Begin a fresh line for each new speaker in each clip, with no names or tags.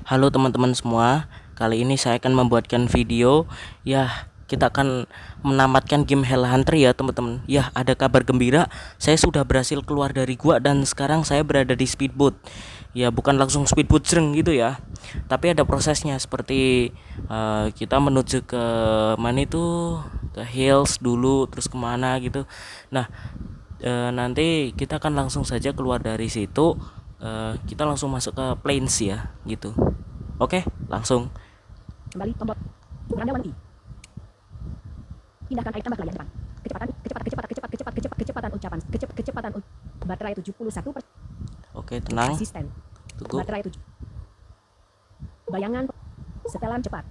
Halo teman-teman semua, kali ini saya akan membuatkan video. Ya, kita akan menamatkan game Hell Hunter ya teman-teman. Ya, ada kabar gembira, saya sudah berhasil keluar dari gua dan sekarang saya berada di speedboat. Ya, bukan langsung speedboat jreng gitu ya, tapi ada prosesnya seperti kita menuju ke mana itu, ke hills dulu, terus kemana gitu. Nah, nanti kita akan langsung saja keluar dari situ. Kita langsung masuk ke plains ya gitu. Oke, langsung
Kembali tombol beranda wangi. Pindahkan air tambah kalian depan. Kecepatan ucapan. Baterai 71%.
Oke, tenang.
Asisten.
Tunggu.
Baterai 7. Bayangan setelan cepat.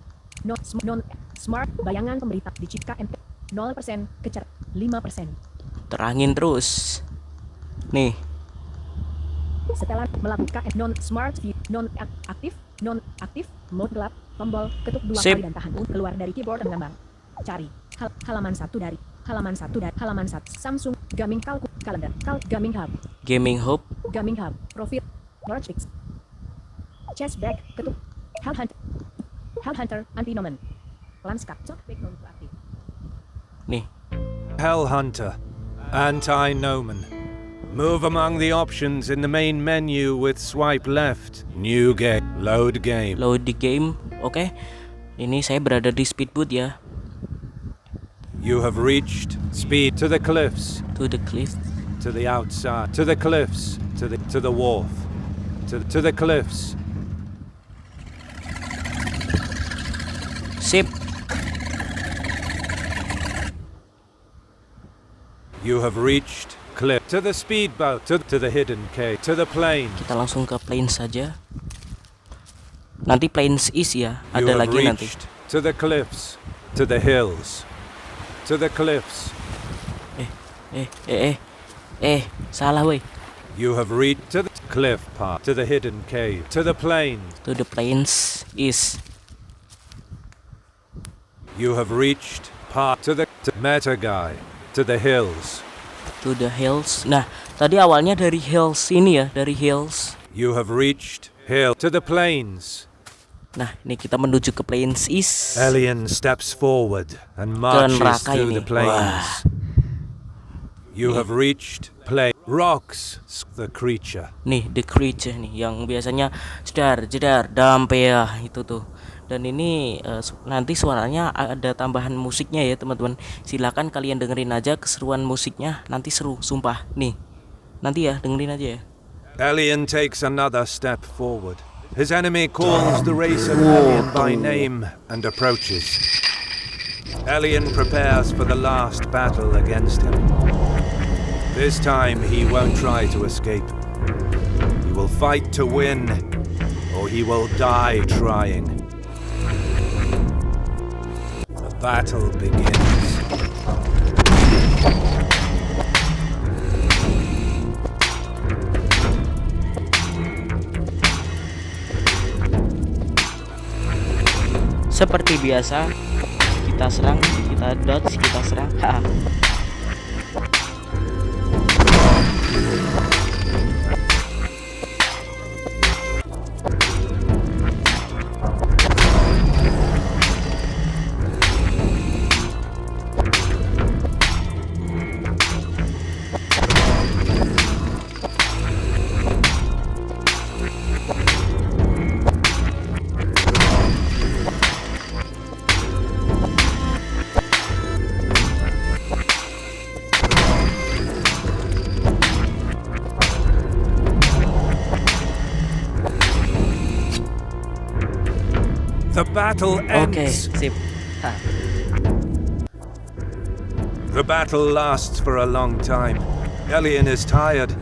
Non smart bayangan pemberita di jika 0% kecer 5%.
Terangin terus. Nih.
Setelan melakukan non smart view non aktif mode gelap tombol ketuk 2
Sip.
kali dan tahan keluar dari keyboard dan gambar cari halaman 1 dari halaman 1 Samsung gaming kalender
Gaming Hub.
profil North Fix chest back ketuk Hell Hunter anti nomen landscape background aktif
Nih.
Hell Hunter, anti-nomen. Move among the options in the main menu with swipe left. New game. Load game.
Load the game. Oke. Ini saya berada di speedboat ya.
You have reached speed to the cliffs,
To the cliff.
to the outside, to the cliffs, to the wharf, to the cliffs.
Sip.
You have reached cliff to the speedboat, to the hidden cave, to the plain.
Kita langsung ke plains saja. Nanti plains is ya.
You
Ada
have
lagi nanti.
reached to the cliffs, to the hills, to the cliffs.
Salah woi.
You have reached to the cliff part, to the hidden cave, to the plain.
To the plains is.
You have reached part to meta guy, to the hills.
To the hills. Nah, tadi awalnya dari hills ini ya, dari hills.
You have reached hill to the plains.
Nah, ini kita menuju ke plains is.
Alien steps forward and marches
neraka
through
ini.
the plains.
Wah.
You have reached rocks, the creature.
Nih, the creature nih yang biasanya jedar, dampe ya itu tuh. Dan ini nanti suaranya ada tambahan musiknya ya teman-teman. Silakan kalian dengerin aja keseruan musiknya, nanti seru, sumpah. Nih, nanti ya dengerin aja ya.
Alien takes another step forward. His enemy calls the race of Alien by name and approaches. Alien prepares for the last battle against him. This time he won't try to escape. He will fight to win, or he will die trying. The battle begins.
Seperti biasa, kita serang, kita dodge, kita serang.
The battle
Oke,
ends.
sip.
The battle lasts for a long time. Alien is tired.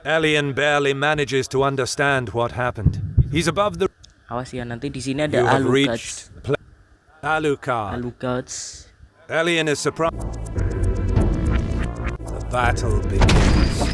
Alien barely manages to understand what happened. He's above the.
Awas ya, nanti di sini ada
You have
Alucards.
reached Alucard.
Alucards.
Alien is surprised. The battle begins.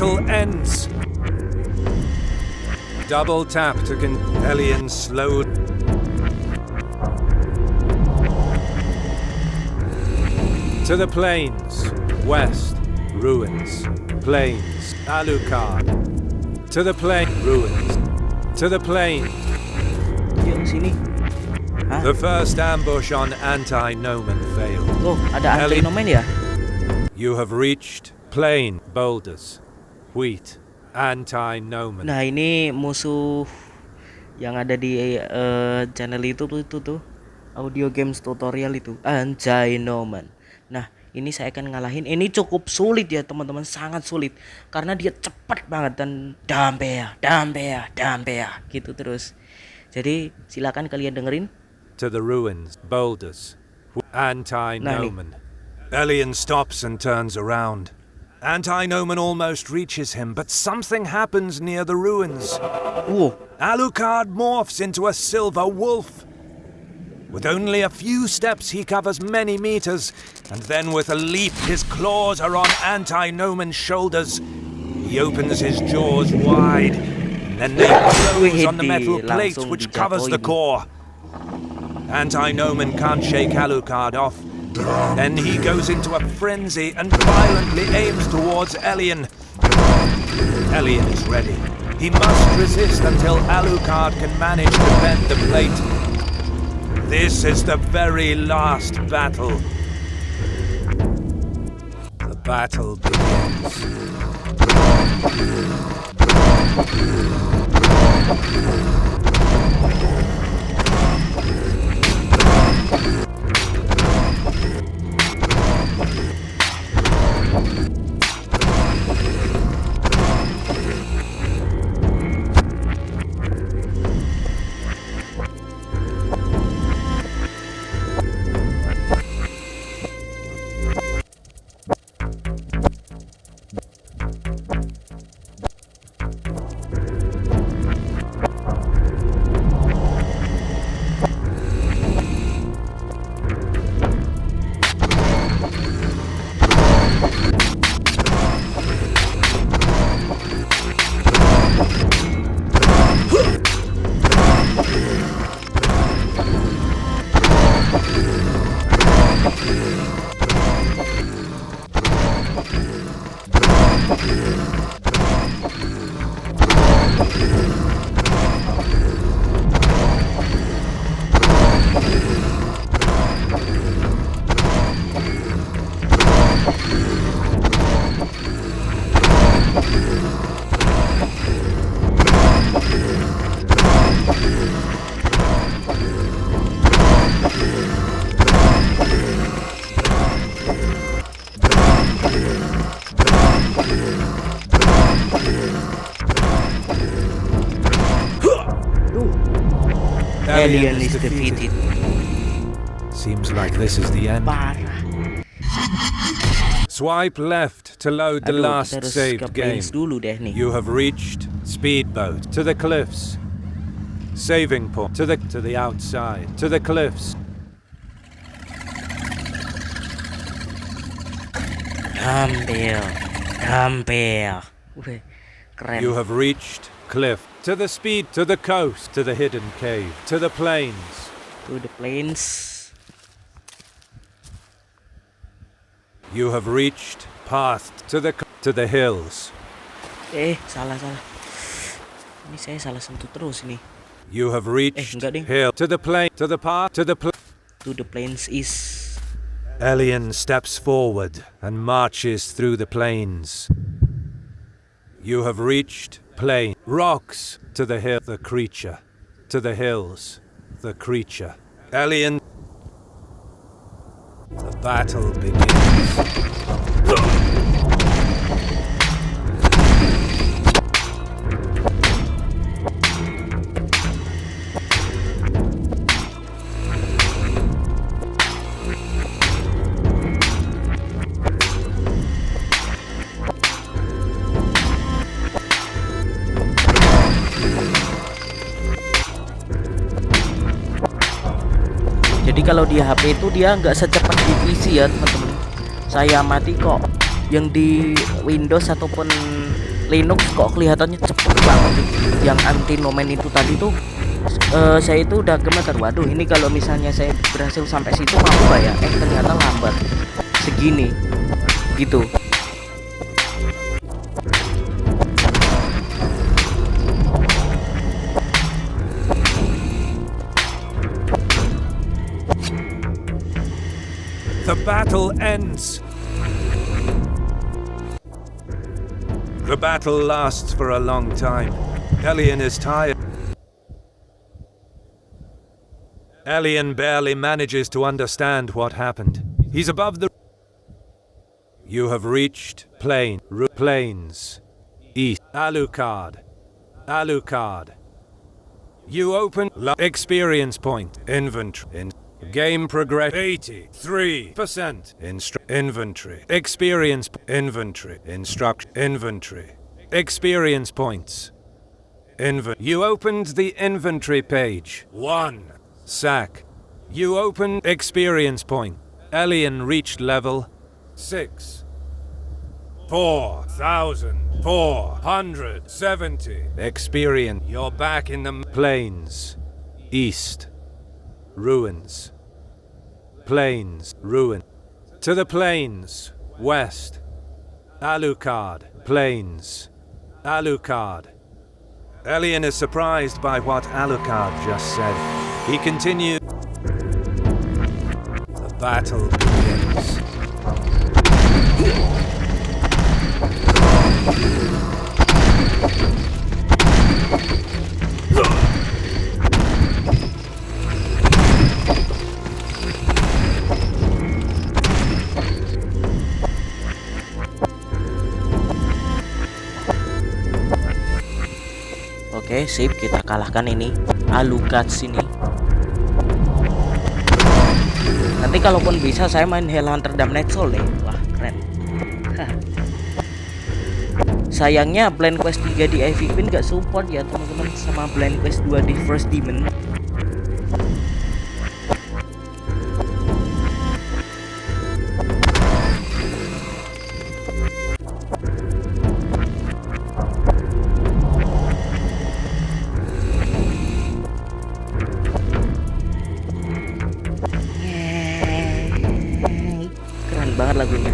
battle ends. Double tap to Alien slow. To the plains, west, ruins, plains, Alucard. To the plain, ruins. To the plain.
Yuk sini. Hah?
The first ambush on anti-nomen failed.
Oh, ada anti-nomen ya?
You have reached plain boulders, wheat, anti-nomen.
Nah, ini musuh yang ada di channel itu tuh audio games tutorial itu anti-nomen. Nah, ini saya akan ngalahin. Ini cukup sulit ya teman-teman, sangat sulit karena dia cepat banget dan dampea gitu terus. Jadi silakan kalian dengerin.
To the ruins, boulders, anti-nomen. Alien stops and turns around. Anti-nomen almost reaches him, but something happens near the ruins. Alucard morphs into a silver wolf. With only a few steps, he covers many meters, and then with a leap, his claws are on anti-nomen's shoulders. He opens his jaws wide, and then they close on the metal plate which covers the core. Anti-nomen can't shake Alucard off. Then he goes into a frenzy and violently aims towards Alien. Alien is ready. He must resist until Alucard can manage to bend the plate. This is the very last battle. The battle begins.
Alien is defeated.
Seems like this is the end.
Parah.
Swipe left to load the
Aduh,
last
kita harus
saved
ke
game.
plains dulu deh nih.
You have reached speedboat to the cliffs. Saving point to the outside to the cliffs.
Hampir. Wih, keren.
You have reached cliff to the speed to the coast to the hidden cave to the plains.
To the plains.
You have reached path to the hills.
Salah. Ini saya salah sentuh terus ini.
You have reached
enggak ding.
hill to the plain to the path to the
To the plains is.
Alien steps forward and marches through the plains. You have reached plain rocks to the hill the creature to the hills the creature. Alien. The battle begins.
Jadi kalau di HP itu dia nggak secepat di PC ya teman-teman. Saya amati kok yang di Windows ataupun Linux kok kelihatannya cepet banget. Yang anti nomen itu tadi tuh saya itu udah gemeter. Waduh, ini kalau misalnya saya berhasil sampai situ mampu gak ya? Ternyata lambat segini gitu.
The battle ends. The battle lasts for a long time. Elian is tired. Elian barely manages to understand what happened. He's above the... You have reached plains. East. Alucard. You open experience point. Inventory. Game progress 83%. Inventory. Experience. Inventory. Inventory. Experience points. You opened the inventory page. 1. Sack. You opened experience point. Elian reached level 6. 4,470 experience. You're back in the plains. East. Ruins. Plains. Ruin. To the plains. West. Alucard. Plains. Alucard. Elian is surprised by what Alucard just said. He continued. The battle begins.
Oke, sip, kita kalahkan ini Alucard sini. Nanti kalaupun bisa saya main Hellhunter Damned Soul nih. Wah, keren. Sayangnya Blind Quest 3 di Ivy Queen gak support ya teman-teman, sama Blind Quest 2 di First Demon. Keren banget lagunya.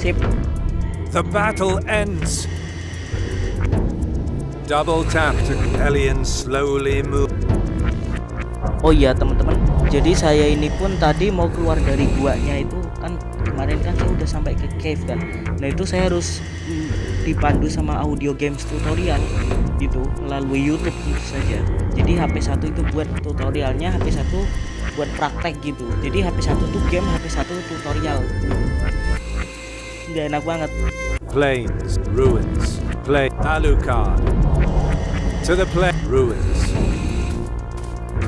Sip.
The battle ends. Double tap to Elian slowly move.
Oh iya teman-teman, jadi saya ini pun tadi mau keluar dari guanya itu kan, kemarin kan saya udah sampai ke cave kan. Nah itu saya harus dipandu sama audio games tutorial gitu melalui YouTube tentu saja. Jadi HP 1 itu buat tutorialnya, HP 1 buat praktek gitu. Jadi HP 1 tuh game, HP 1 tutorial. Nggak enak banget.
Plains, ruins, Alucard. To the ruins.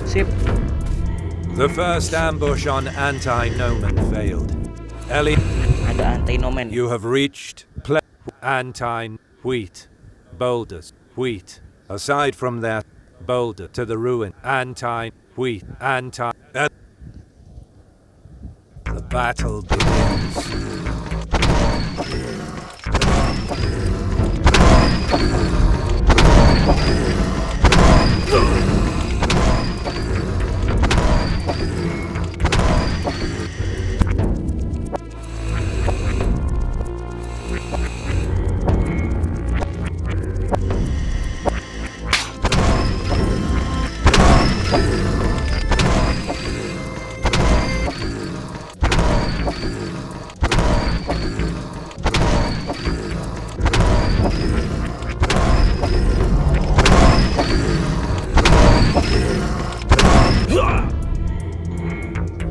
Sip.
The first ambush on anti-nomen failed.
Ada anti-nomen.
You have reached anti-wheat boulders. Wheat. Aside from that, boulder to the ruin. Anti-wheat. The battle begins.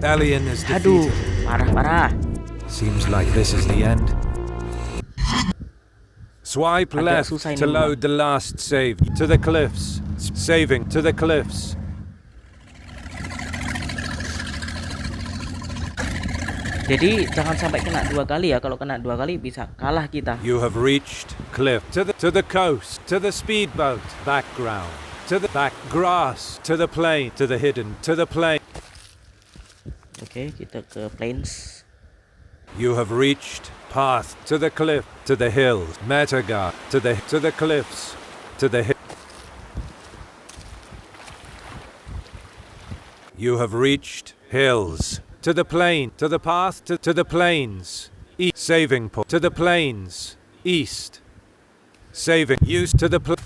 Elian is
Aduh,
defeated.
parah.
Seems like this is the end. Swipe
Agak
left
susah ini
to
memang.
load the last save. To the cliffs. Saving to the cliffs.
Jadi jangan sampai kena 2 kali ya. Kalau kena 2 kali bisa kalah kita.
You have reached cliff to the coast, to the speedboat, background, to the back grass, to the plain, to the hidden, to the plain.
Oke, kita ke plains.
You have reached path to the cliff, to the hills, metagar, to the cliffs, to the You have reached hills, to the plain, to the path, to the plains, east, saving point, to the plains, east, saving, used to the plains.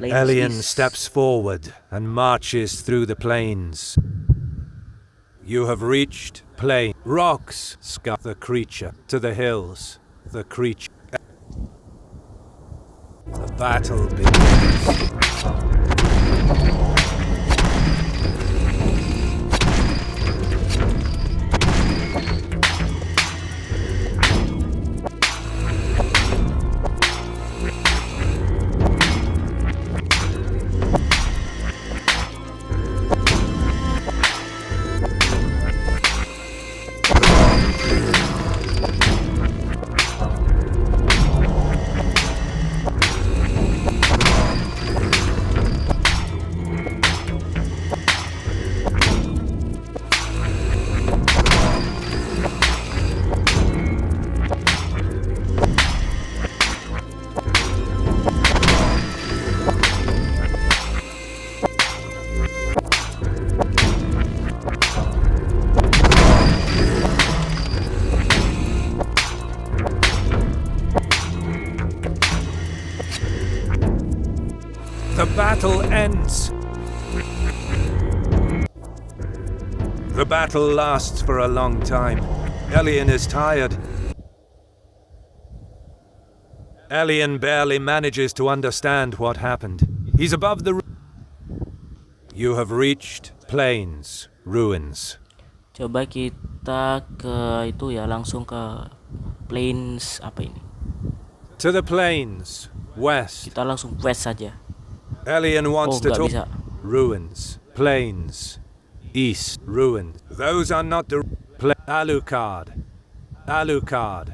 Alien steps forward and marches through the plains. You have reached plain, rocks, sky, the creature, to the hills, the creature. The battle begins. The battle ends. The battle lasts for a long time. Alien is tired. Alien barely manages to understand what happened. He's above the... You have reached plains, ruins.
Coba kita ke itu ya, langsung ke plains apa ini?
To the plains, west.
Kita langsung west saja.
Alien wants to
nggak
talk.
bisa.
Ruins, plains, east, ruins. Those are not the... Alucard. Alucard.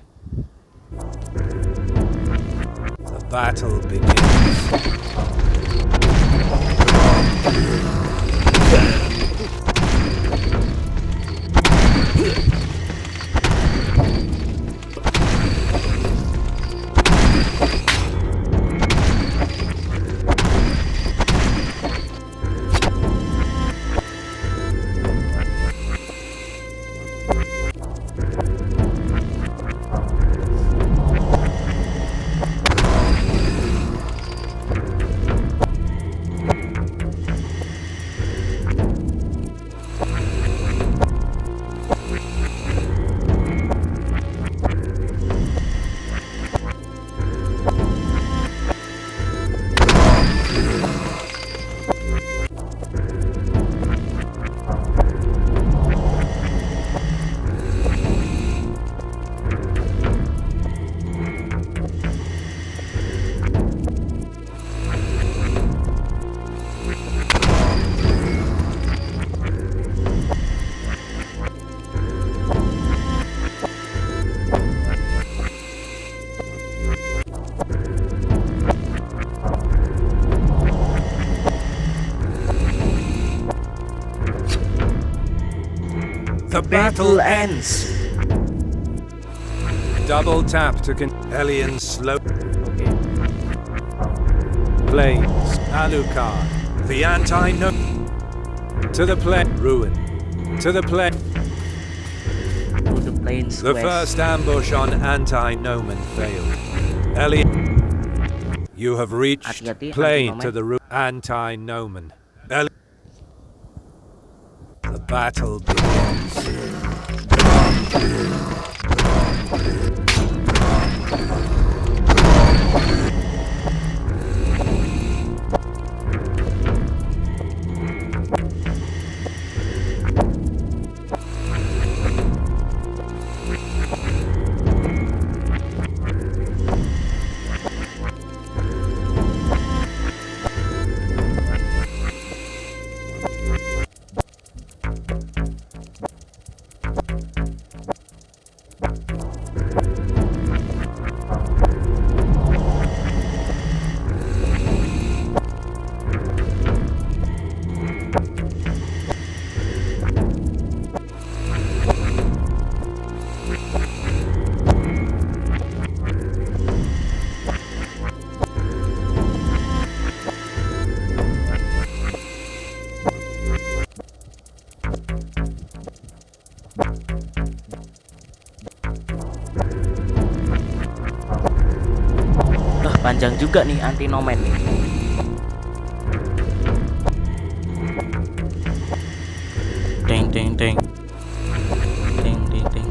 The battle begins. The battle ends. Double tap to Alien slow.
Oke.
Plains, Alucard. The anti-no. To the plane. Ruin. To the plane.
To the plains
The
west.
first ambush on anti-nomen failed. Alien. You have reached
Hati-hati,
plane to
anti-nomen.
the anti-nomen. The battle begins.
Panjang juga nih anti nomen nih. Deng deng deng. Deng deng deng.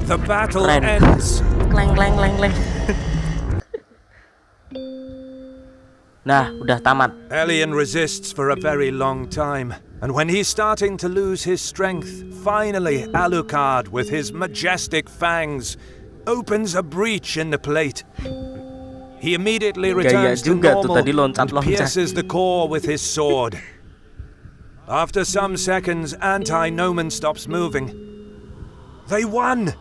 The battle
Keren.
ends.
Kleng kleng kleng kleng. Nah, udah tamat.
Elian resists for a very long time, and when he's starting to lose his strength, finally Alucard, with his majestic fangs, opens a breach in the plate. He immediately returns to
juga tuh
normal
tadi
and
loncat-loncat.
pierces the core with his sword. After some seconds, anti-nomen stops moving. They won!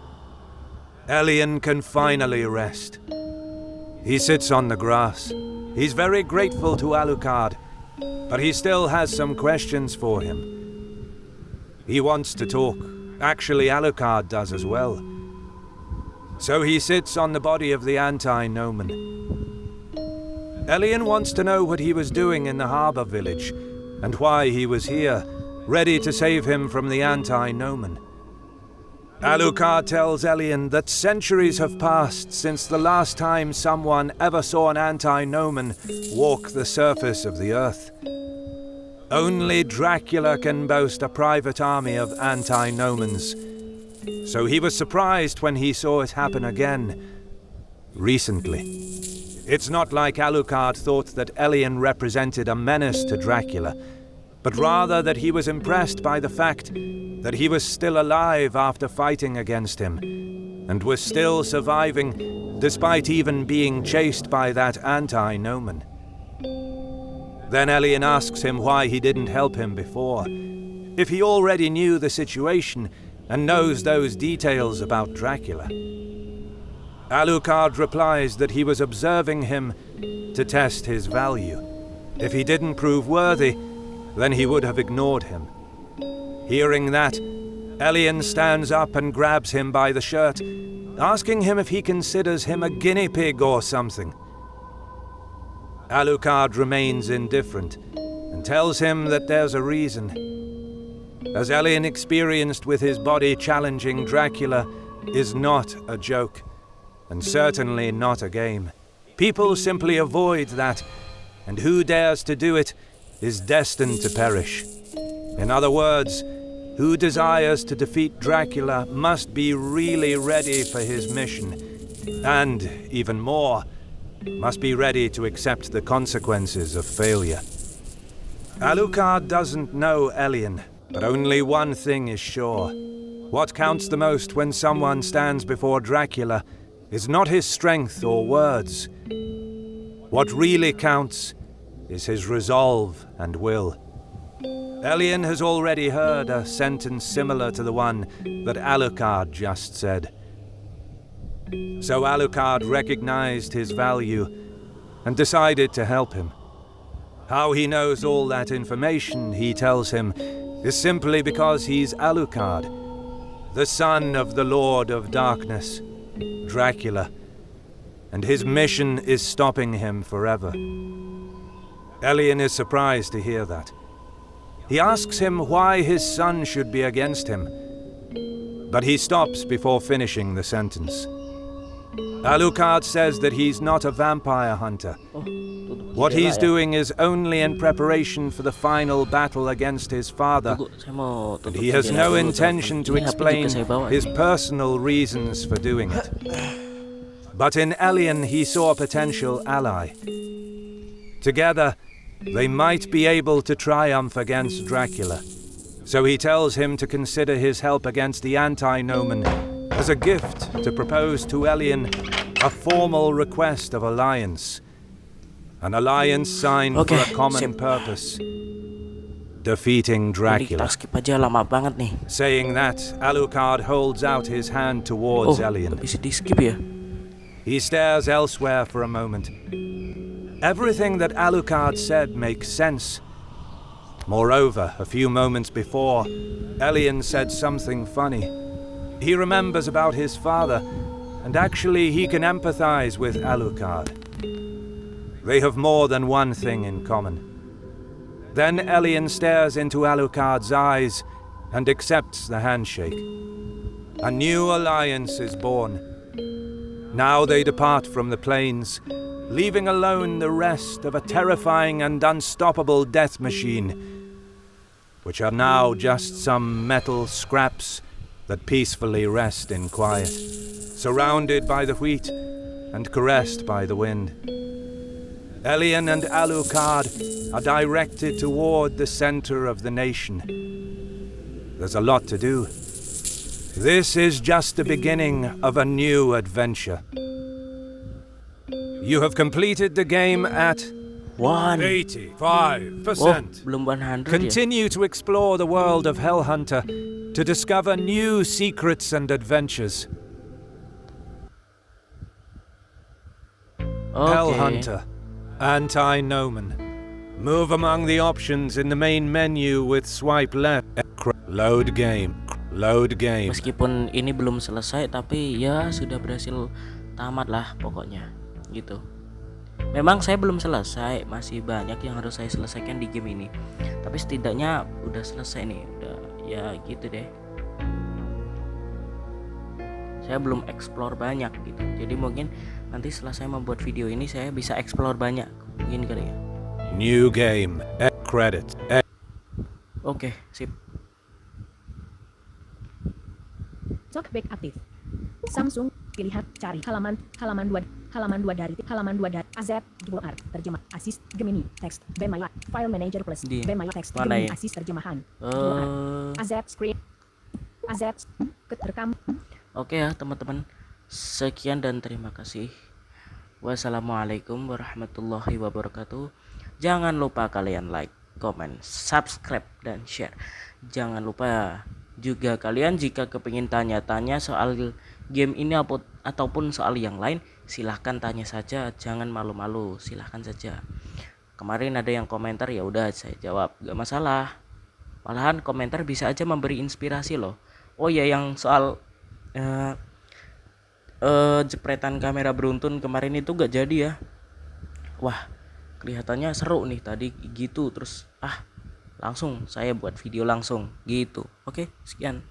Elian can finally rest. He sits on the grass. He's very grateful to Alucard, but he still has some questions for him. He wants to talk. Actually, Alucard does as well. So he sits on the body of the anti-nomen. Elian wants to know what he was doing in the harbour village, and why he was here, ready to save him from the anti-nomen. Alucard tells Elian that centuries have passed since the last time someone ever saw an anti-nomen walk the surface of the earth. Only Dracula can boast a private army of anti-nomens, so he was surprised when he saw it happen again, recently. It's not like Alucard thought that Elian represented a menace to Dracula, but rather that he was impressed by the fact that he was still alive after fighting against him, and was still surviving despite even being chased by that anti-nomen. Then Elian asks him why he didn't help him before, if he already knew the situation and knows those details about Dracula. Alucard replies that he was observing him to test his value. If he didn't prove worthy, then he would have ignored him. Hearing that, Elian stands up and grabs him by the shirt, asking him if he considers him a guinea pig or something. Alucard remains indifferent and tells him that there's a reason. As Elian experienced with his body challenging Dracula is not a joke, and certainly not a game. People simply avoid that, and who dares to do it is destined to perish. In other words, who desires to defeat Dracula must be really ready for his mission, and, even more, must be ready to accept the consequences of failure. Alucard doesn't know Elian, but only one thing is sure. What counts the most when someone stands before Dracula is not his strength or words. What really counts is his resolve and will. Elian has already heard a sentence similar to the one that Alucard just said. So Alucard recognized his value and decided to help him. How he knows all that information, he tells him, is simply because he's Alucard, the son of the Lord of Darkness, Dracula, and his mission is stopping him forever. Elian is surprised to hear that. He asks him why his son should be against him, but he stops before finishing the sentence. Alucard says that he's not a vampire hunter. What he's doing is only in preparation for the final battle against his father, and he has no intention to explain his personal reasons for doing it. But in Elian he saw a potential ally. Together, they might be able to triumph against Dracula. So he tells him to consider his help against the anti-nomen as a gift to propose to Elian a formal request of alliance. An alliance signed for a common purpose. Defeating Dracula.
Skip aja, lama banget nih.
Saying that, Alucard holds out his hand towards Elian.
Bisa di skip ya?
He stares elsewhere for a moment. Everything that Alucard said makes sense. Moreover, a few moments before, Elian said something funny. He remembers about his father, and actually he can empathize with Alucard. They have more than one thing in common. Then Elian stares into Alucard's eyes and accepts the handshake. A new alliance is born. Now they depart from the plains, leaving alone the rest of a terrifying and unstoppable death machine, which are now just some metal scraps that peacefully rest in quiet, surrounded by the wheat and caressed by the wind. Elian and Alucard are directed toward the center of the nation. There's a lot to do. This is just the beginning of a new adventure. You have completed the game at 85%.
Belum 100 ya.
Continue to explore the world of Hellhunter to discover new secrets and adventures. Hellhunter, anti-nomen. Move among the options in the main menu with swipe left. Load game. Load game.
Meskipun ini belum selesai, tapi ya sudah berhasil tamat lah pokoknya gitu. Memang saya belum selesai, masih banyak yang harus saya selesaikan di game ini. Tapi setidaknya udah selesai nih, udah ya gitu deh. Saya belum explore banyak gitu. Jadi mungkin nanti setelah saya membuat video ini saya bisa explore banyak, mungkin kali ya.
New game. Credit.
Oke, sip.
Talkback aktif. Samsung, pilihan, cari, halaman 2 dari, AZ, keluar, terjemah, asis, Gemini, teks, bermain, file manager plus, bermain, teks, Gemini, asis, terjemahan, keluar, AZ, screen, AZ, rekam.
Oke ya teman-teman, sekian dan terima kasih. Wassalamualaikum warahmatullahi wabarakatuh. Jangan lupa kalian like, comment, subscribe, dan share. Jangan lupa juga kalian jika kepingin tanya-tanya soal game ini ataupun soal yang lain, silahkan tanya saja, jangan malu-malu, silahkan saja. Kemarin ada yang komentar, ya udah saya jawab, gak masalah. Malahan komentar bisa aja memberi inspirasi loh. Oh ya, yang soal jepretan kamera beruntun kemarin itu gak jadi ya. Wah, kelihatannya seru nih tadi gitu, terus langsung saya buat video langsung gitu. Oke, sekian.